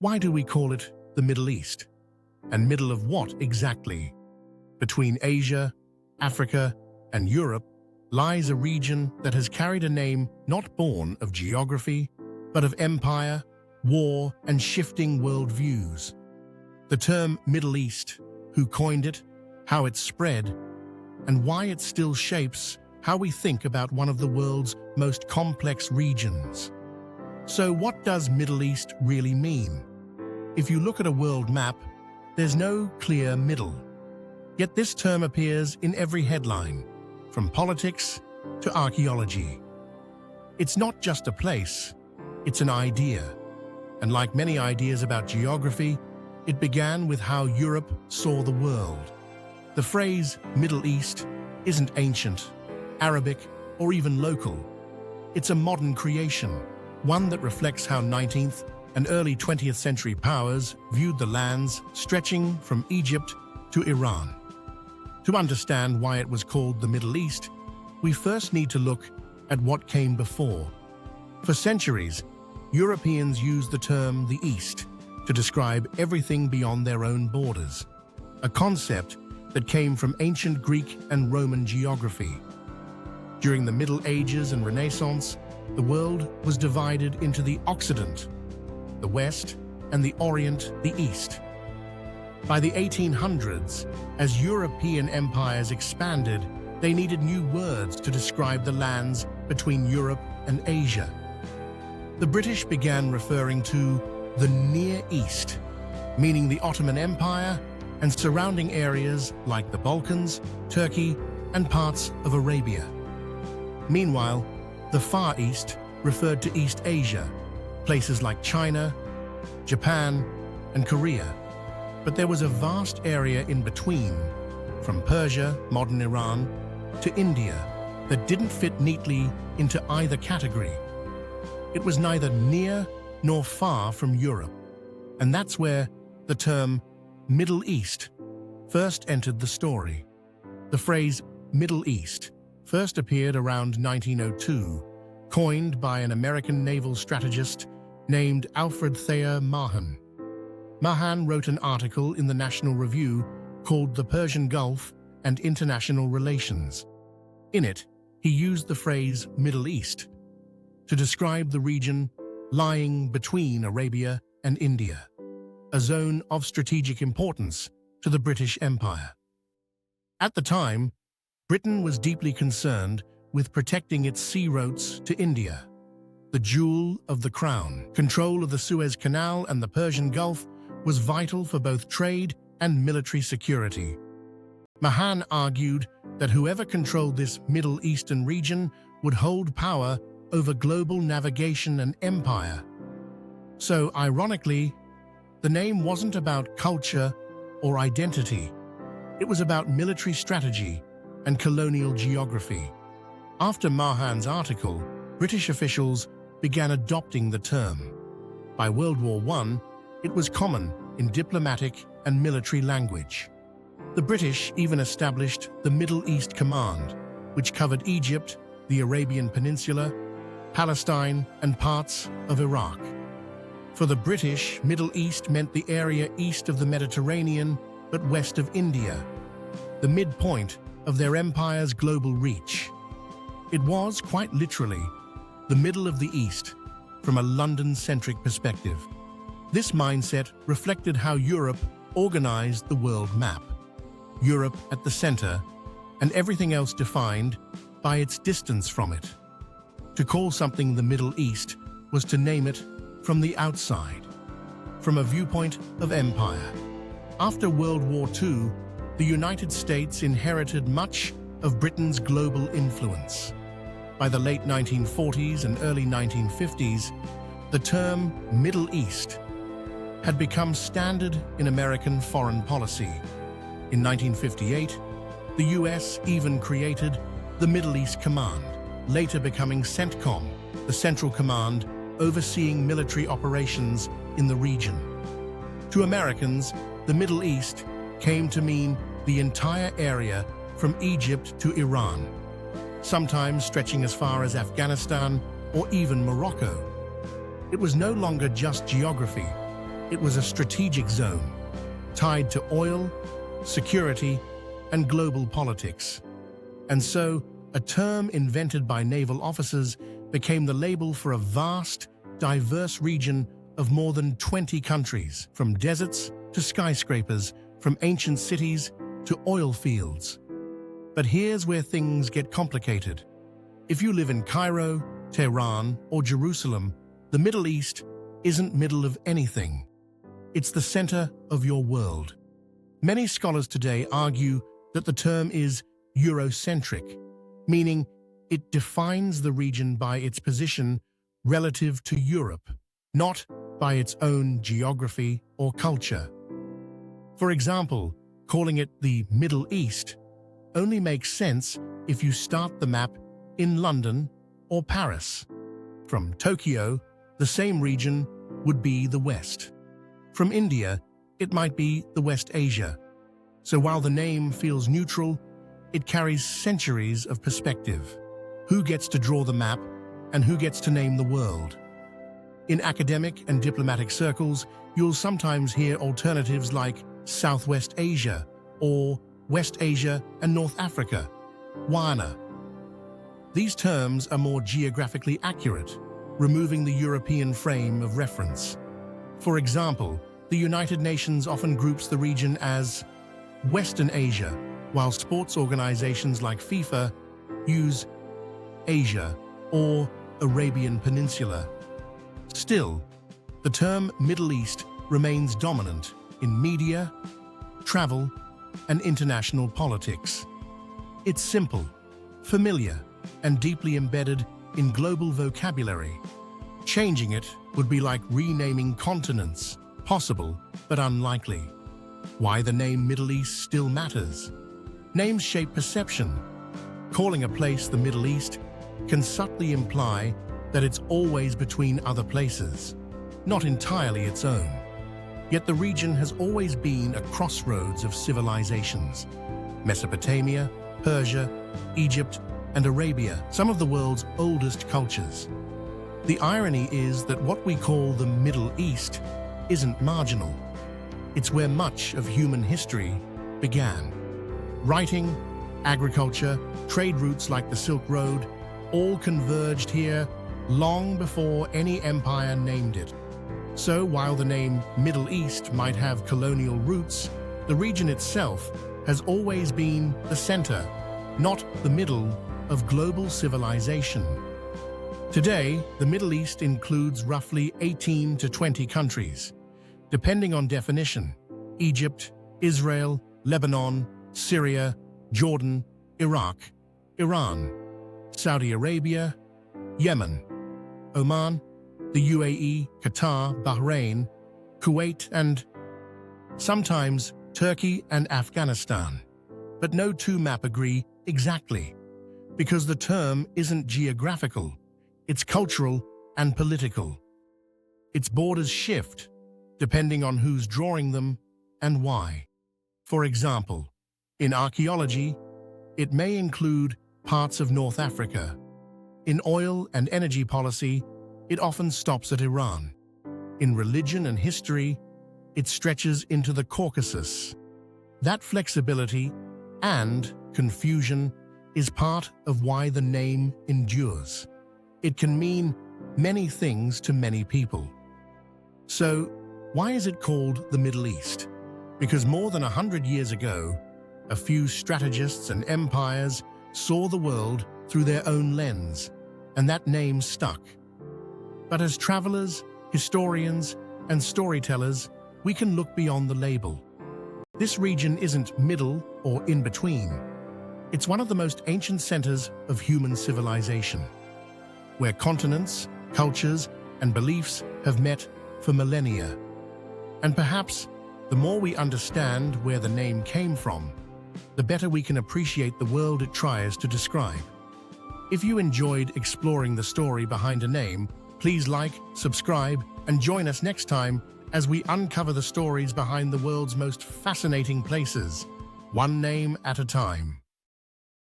Why do we call it the Middle East? And middle of what exactly? Between Asia, Africa, and Europe lies a region that has carried a name not born of geography, but of empire, war, and shifting worldviews. The term Middle East, who coined it, how it spread, and why it still shapes how we think about one of the world's most complex regions. So what does Middle East really mean? If you look at a world map, there's no clear middle. Yet this term appears in every headline, from politics to archaeology. It's not just a place, it's an idea. And like many ideas about geography, it began with how Europe saw the world. The phrase Middle East isn't ancient, Arabic, or even local. It's a modern creation, one that reflects how 19th and early 20th century powers viewed the lands stretching from Egypt to Iran. To understand why it was called the Middle East, we first need to look at what came before. For centuries, Europeans used the term the East to describe everything beyond their own borders, a concept that came from ancient Greek and Roman geography. During the Middle Ages and Renaissance, the world was divided into the Occident, the West, and the Orient, the East. By the 1800s, as European empires expanded, they needed new words to describe the lands between Europe and Asia. The British began referring to the Near East, meaning the Ottoman Empire and surrounding areas like the Balkans, Turkey, and parts of Arabia. Meanwhile, the Far East referred to East Asia, places like China, Japan, and Korea. But there was a vast area in between, from Persia, modern Iran, to India, that didn't fit neatly into either category. It was neither near nor far from Europe, and that's where the term Middle East first entered the story. The phrase Middle East first appeared around 1902, coined by an American naval strategist named Alfred Thayer Mahan. Mahan wrote an article in the National Review called The Persian Gulf and International Relations. In it, he used the phrase Middle East to describe the region lying between Arabia and India, a zone of strategic importance to the British Empire. At the time, Britain was deeply concerned with protecting its sea routes to India, the jewel of the crown. Control of the Suez Canal and the Persian Gulf was vital for both trade and military security. Mahan argued that whoever controlled this Middle Eastern region would hold power over global navigation and empire. So, ironically, the name wasn't about culture or identity. It was about military strategy and colonial geography. After Mahan's article, British officials began adopting the term. By World War I, it was common in diplomatic and military language. The British even established the Middle East Command, which covered Egypt, the Arabian Peninsula, Palestine, and parts of Iraq. For the British, Middle East meant the area east of the Mediterranean but west of India, the midpoint of their empire's global reach. It was, quite literally, the middle of the East, from a London-centric perspective. This mindset reflected how Europe organized the world map. Europe at the center, and everything else defined by its distance from it. To call something the Middle East was to name it from the outside, from a viewpoint of empire. After World War II, the United States inherited much of Britain's global influence. By the late 1940s and early 1950s, the term Middle East had become standard in American foreign policy. In 1958, the US even created the Middle East Command, later becoming CENTCOM, the Central Command overseeing military operations in the region. To Americans, the Middle East came to mean the entire area from Egypt to Iran, sometimes stretching as far as Afghanistan or even Morocco. It was no longer just geography. It was a strategic zone, tied to oil, security, and global politics. And so, a term invented by naval officers became the label for a vast, diverse region of more than 20 countries, from deserts to skyscrapers, from ancient cities to oil fields. But here's where things get complicated. If you live in Cairo, Tehran, or Jerusalem, the Middle East isn't middle of anything. It's the center of your world. Many scholars today argue that the term is eurocentric, meaning it defines the region by its position relative to Europe, not by its own geography or culture. For example, calling it the Middle East only makes sense if you start the map in London or Paris. From Tokyo, the same region would be the West. From India, it might be the West Asia. So while the name feels neutral, it carries centuries of perspective. Who gets to draw the map and who gets to name the world? In academic and diplomatic circles, you'll sometimes hear alternatives like Southwest Asia or West Asia and North Africa, WANA. These terms are more geographically accurate, removing the European frame of reference. For example, the United Nations often groups the region as Western Asia, while sports organizations like FIFA use Asia or Arabian Peninsula. Still, the term Middle East remains dominant in media, travel, and international politics. It's simple, familiar, and deeply embedded in global vocabulary. Changing it would be like renaming continents, possible but unlikely. Why the name Middle East still matters. Names shape perception. Calling a place the Middle East can subtly imply that it's always between other places, not entirely its own. Yet the region has always been a crossroads of civilizations. Mesopotamia, Persia, Egypt, and Arabia, some of the world's oldest cultures. The irony is that what we call the Middle East isn't marginal. It's where much of human history began. Writing, agriculture, trade routes like the Silk Road, all converged here long before any empire named it. So while the name Middle East might have colonial roots, the region itself has always been the center, not the middle, of global civilization. Today, the Middle East includes roughly 18 to 20 countries, depending on definition: Egypt, Israel, Lebanon, Syria, Jordan, Iraq, Iran, Saudi Arabia, Yemen, Oman, the UAE, Qatar, Bahrain, Kuwait, and sometimes Turkey and Afghanistan. But no two maps agree exactly, because the term isn't geographical, it's cultural and political. Its borders shift, depending on who's drawing them and why. For example, in archaeology, it may include parts of North Africa. In oil and energy policy, it often stops at Iran. In religion and history, it stretches into the Caucasus. That flexibility and confusion is part of why the name endures. It can mean many things to many people. So, why is it called the Middle East? Because more than 100 years ago, a few strategists and empires saw the world through their own lens, and that name stuck. But as travelers, historians, and storytellers, we can look beyond the label. This region isn't middle or in between. It's one of the most ancient centers of human civilization, where continents, cultures, and beliefs have met for millennia. And perhaps the more we understand where the name came from, the better we can appreciate the world it tries to describe. If you enjoyed exploring the story behind a name, please like, subscribe, and join us next time as we uncover the stories behind the world's most fascinating places, one name at a time.